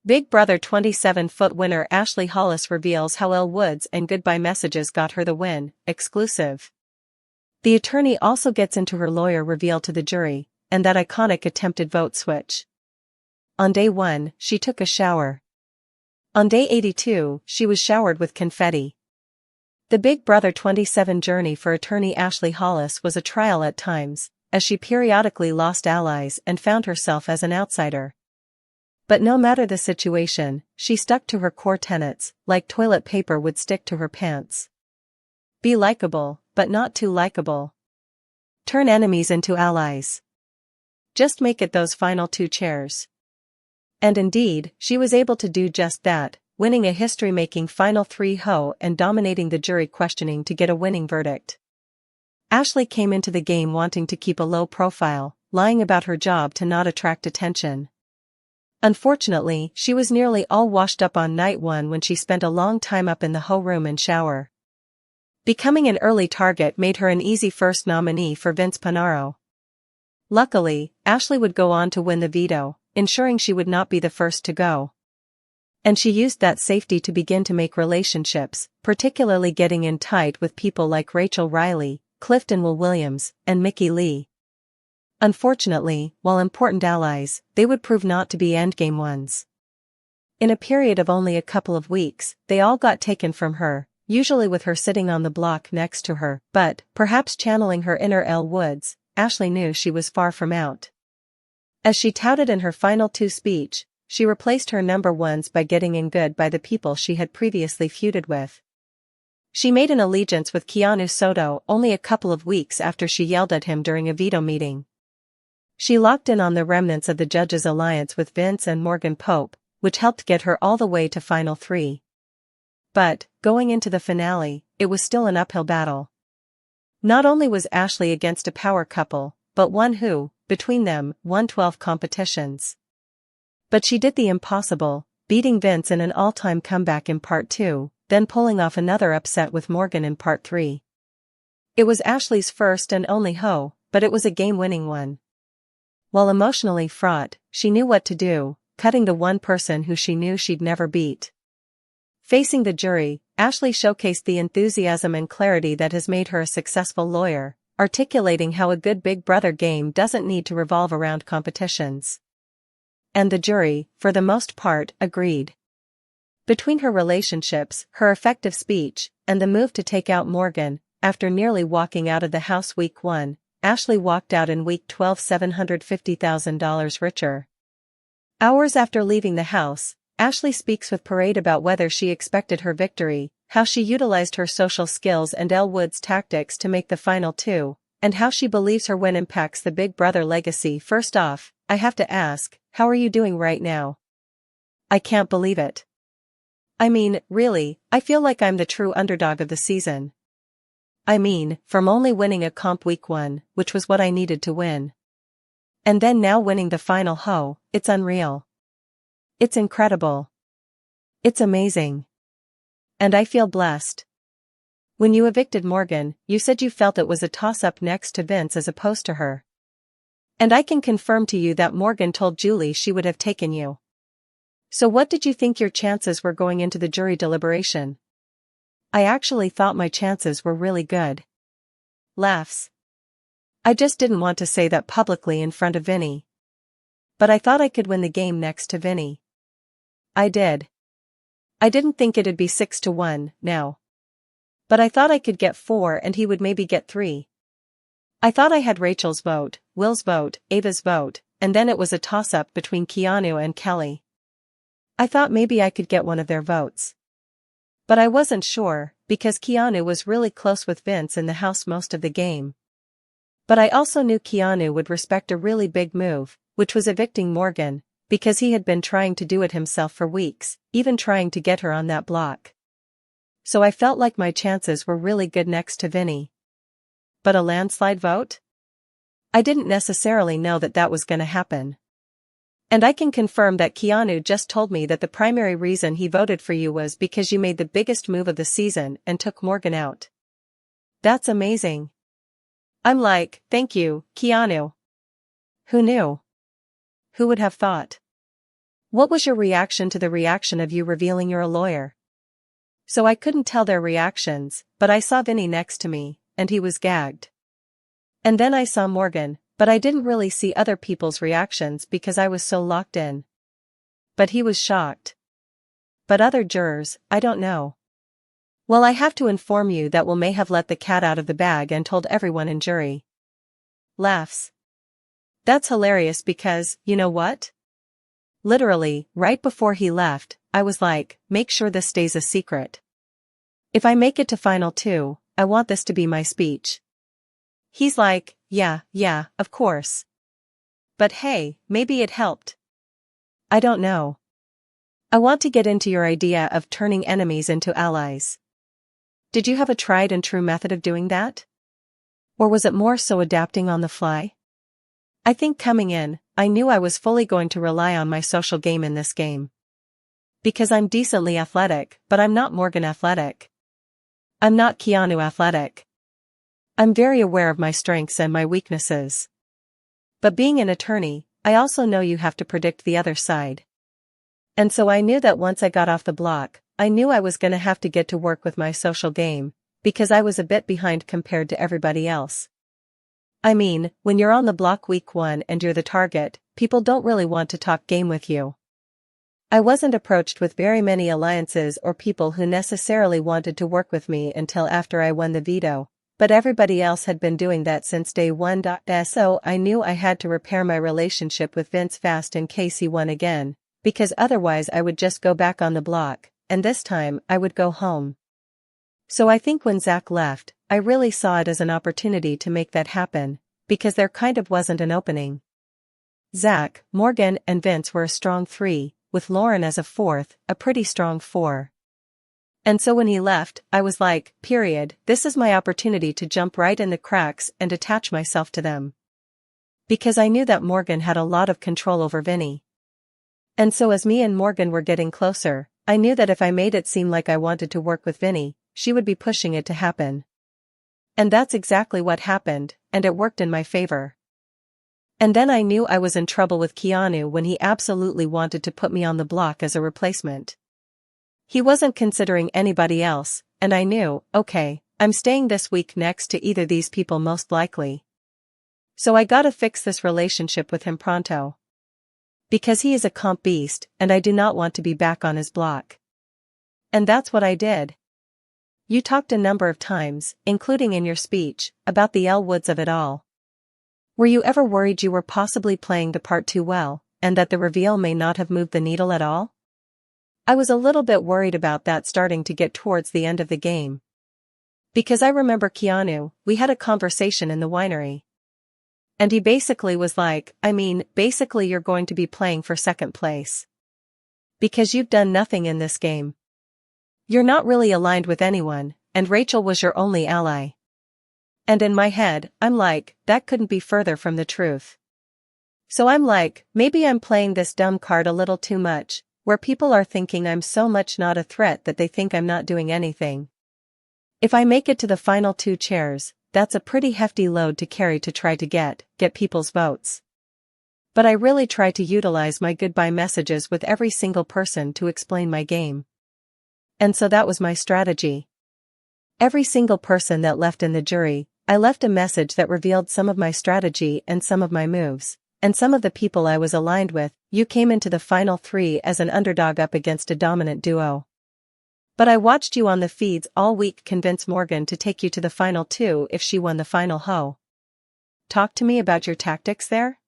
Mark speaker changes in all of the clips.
Speaker 1: Big Brother 27-foot winner Ashley Hollis reveals how Elle Woods and goodbye messages got her the win, exclusive. The attorney also gets into her lawyer reveal to the jury, and that iconic attempted vote switch. On day 1, she took a shower. On day 82, she was showered with confetti. The Big Brother 27 journey for attorney Ashley Hollis was a trial at times, as she periodically lost allies and found herself as an outsider. But no matter the situation, she stuck to her core tenets, like toilet paper would stick to her pants. Be likable, but not too likable. Turn enemies into allies. Just make it those final 2 chairs. And indeed, she was able to do just that, winning a history-making final 3 ho and dominating the jury questioning to get a winning verdict. Ashley came into the game wanting to keep a low profile, lying about her job to not attract attention. Unfortunately, she was nearly all washed up on night 1 when she spent a long time up in the ho room and shower. Becoming an early target made her an easy first nominee for Vince Panaro. Luckily, Ashley would go on to win the veto, ensuring she would not be the first to go. And she used that safety to begin to make relationships, particularly getting in tight with people like Rachel Riley, Clifton Will Williams, and Mickey Lee. Unfortunately, while important allies, they would prove not to be endgame ones. In a period of only a couple of weeks, they all got taken from her, usually with her sitting on the block next to her, but, perhaps channeling her inner Elle Woods, Ashley knew she was far from out. As she touted in her final 2 speech, she replaced her number 1s by getting in good by the people she had previously feuded with. She made an allegiance with Keanu Soto only a couple of weeks after she yelled at him during a veto meeting. She locked in on the remnants of the judges' alliance with Vince and Morgan Pope, which helped get her all the way to final 3. But, going into the finale, it was still an uphill battle. Not only was Ashley against a power couple, but one who, between them, won 12 competitions. But she did the impossible, beating Vince in an all-time comeback in part 2, then pulling off another upset with Morgan in part 3. It was Ashley's first and only ho, but it was a game-winning one. While emotionally fraught, she knew what to do, cutting the one person who she knew she'd never beat. Facing the jury, Ashley showcased the enthusiasm and clarity that has made her a successful lawyer, articulating how a good Big Brother game doesn't need to revolve around competitions. And the jury, for the most part, agreed. Between her relationships, her effective speech, and the move to take out Morgan, after nearly walking out of the house week 1, Ashley walked out in week 12 $750,000 richer. Hours after leaving the house, Ashley speaks with pride about whether she expected her victory, how she utilized her social skills and Elle Woods' tactics to make the final 2, and how she believes her win impacts the Big Brother legacy. First off, I have to ask, how are you doing right now? I can't believe it. I mean, really, I feel like I'm the true underdog of the season. I mean, from only winning a comp week 1, which was what I needed to win. And then now winning the final ho, it's unreal. It's incredible. It's amazing. And I feel blessed. When you evicted Morgan, you said you felt it was a toss-up next to Vince as opposed to her. And I can confirm to you that Morgan told Julie she would have taken you. So what did you think your chances were going into the jury deliberation? I actually thought my chances were really good. Laughs. I just didn't want to say that publicly in front of Vinny. But I thought I could win the game next to Vinny. I did. I didn't think it'd be 6-1, now. But I thought I could get 4 and he would maybe get 3. I thought I had Rachel's vote, Will's vote, Ava's vote, and then it was a toss-up between Keanu and Kelly. I thought maybe I could get one of their votes. But I wasn't sure, because Keanu was really close with Vince in the house most of the game. But I also knew Keanu would respect a really big move, which was evicting Morgan, because he had been trying to do it himself for weeks, even trying to get her on that block. So I felt like my chances were really good next to Vinny. But a landslide vote? I didn't necessarily know that that was gonna happen. And I can confirm that Keanu just told me that the primary reason he voted for you was because you made the biggest move of the season and took Morgan out. That's amazing. I'm like, thank you, Keanu. Who knew? Who would have thought? What was your reaction to the reaction of you revealing you're a lawyer? So I couldn't tell their reactions, but I saw Vinny next to me, and he was gagged. And then I saw Morgan, but I didn't really see other people's reactions because I was so locked in. But he was shocked. But other jurors, I don't know. Well, I have to inform you that Will may have let the cat out of the bag and told everyone in jury. Laughs. That's hilarious because, you know what? Literally, right before he left, I was like, make sure this stays a secret. If I make it to final 2, I want this to be my speech. He's like, yeah, of course. But hey, maybe it helped. I don't know. I want to get into your idea of turning enemies into allies. Did you have a tried and true method of doing that? Or was it more so adapting on the fly? I think coming in, I knew I was fully going to rely on my social game in this game. Because I'm decently athletic, but I'm not Morgan athletic. I'm not Keanu athletic. I'm very aware of my strengths and my weaknesses. But being an attorney, I also know you have to predict the other side. And so I knew that once I got off the block, I knew I was gonna have to get to work with my social game, because I was a bit behind compared to everybody else. I mean, when you're on the block week 1 and you're the target, people don't really want to talk game with you. I wasn't approached with very many alliances or people who necessarily wanted to work with me until after I won the veto, but everybody else had been doing that since day 1. So I knew I had to repair my relationship with Vince fast in case he won again, because otherwise I would just go back on the block, and this time I would go home. So I think when Zach left, I really saw it as an opportunity to make that happen, because there kind of wasn't an opening. Zach, Morgan, and Vince were a strong 3, with Lauren as a 4th, a pretty strong 4. And so when he left, I was like, period, this is my opportunity to jump right in the cracks and attach myself to them. Because I knew that Morgan had a lot of control over Vinny. And so as me and Morgan were getting closer, I knew that if I made it seem like I wanted to work with Vinny, she would be pushing it to happen. And that's exactly what happened, and it worked in my favor. And then I knew I was in trouble with Keanu when he absolutely wanted to put me on the block as a replacement. He wasn't considering anybody else, and I knew, okay, I'm staying this week next to either these people most likely. So I gotta fix this relationship with him pronto. Because he is a comp beast, and I do not want to be back on his block. And that's what I did. You talked a number of times, including in your speech, about the Elle Woods of it all. Were you ever worried you were possibly playing the part too well, and that the reveal may not have moved the needle at all? I was a little bit worried about that starting to get towards the end of the game. Because I remember Keanu, we had a conversation in the winery. And he basically was like, basically you're going to be playing for second place. Because you've done nothing in this game. You're not really aligned with anyone, and Rachel was your only ally. And in my head, I'm like, that couldn't be further from the truth. So I'm like, maybe I'm playing this dumb card a little too much, where people are thinking I'm so much not a threat that they think I'm not doing anything. If I make it to the final 2 chairs, that's a pretty hefty load to carry to try to get people's votes. But I really try to utilize my goodbye messages with every single person to explain my game. And so that was my strategy. Every single person that left in the jury, I left a message that revealed some of my strategy and some of my moves, and some of the people I was aligned with. You came into the final 3 as an underdog up against a dominant duo. But I watched you on the feeds all week convince Morgan to take you to the final 2 if she won the final hoe. Talk to me about your tactics there?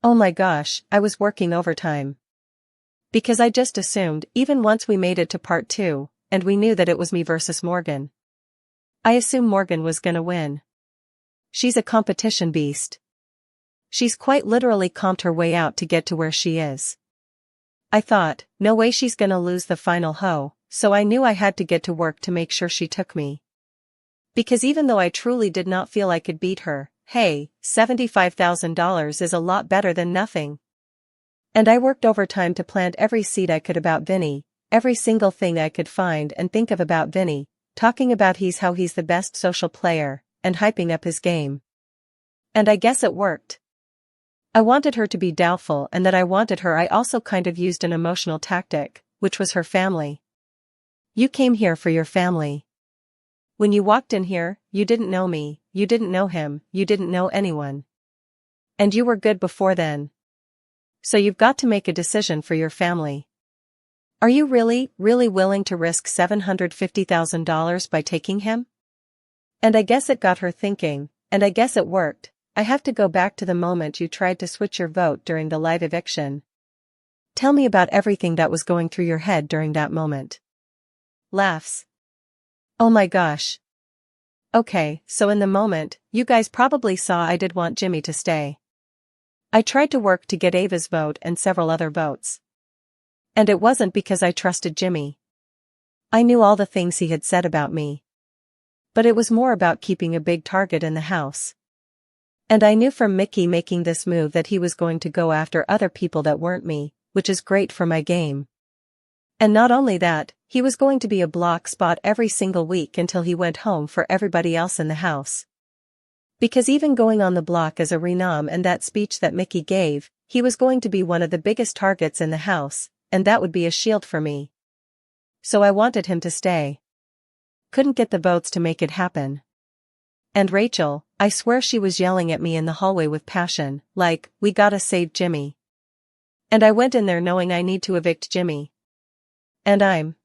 Speaker 1: Oh my gosh, I was working overtime. Because I just assumed, even once we made it to part 2, and we knew that it was me versus Morgan. I assumed Morgan was gonna win. She's a competition beast. She's quite literally comped her way out to get to where she is. I thought, no way she's gonna lose the final hoe, so I knew I had to get to work to make sure she took me. Because even though I truly did not feel I could beat her, hey, $75,000 is a lot better than nothing. And I worked overtime to plant every seed I could about Vinny, every single thing I could find and think of about Vinny, talking about how he's the best social player, and hyping up his game. And I guess it worked. I wanted her to be doubtful, and that I wanted her. I also kind of used an emotional tactic, which was her family. You came here for your family. When you walked in here, you didn't know me, you didn't know him, you didn't know anyone. And you were good before then. So you've got to make a decision for your family. Are you really willing to risk $750,000 by taking him? And I guess it got her thinking, and I guess it worked. I have to go back to the moment you tried to switch your vote during the live eviction. Tell me about everything that was going through your head during that moment. Laughs. Oh my gosh. Okay, so in the moment, you guys probably saw I did want Jimmy to stay. I tried to work to get Ava's vote and several other votes. And it wasn't because I trusted Jimmy. I knew all the things he had said about me. But it was more about keeping a big target in the house. And I knew from Mickey making this move that he was going to go after other people that weren't me, which is great for my game. And not only that, he was going to be a block spot every single week until he went home for everybody else in the house. Because even going on the block as a renom and that speech that Mickey gave, he was going to be one of the biggest targets in the house, and that would be a shield for me. So I wanted him to stay. Couldn't get the votes to make it happen. And Rachel, I swear she was yelling at me in the hallway with passion, like, we gotta save Jimmy. And I went in there knowing I need to evict Jimmy. And I'm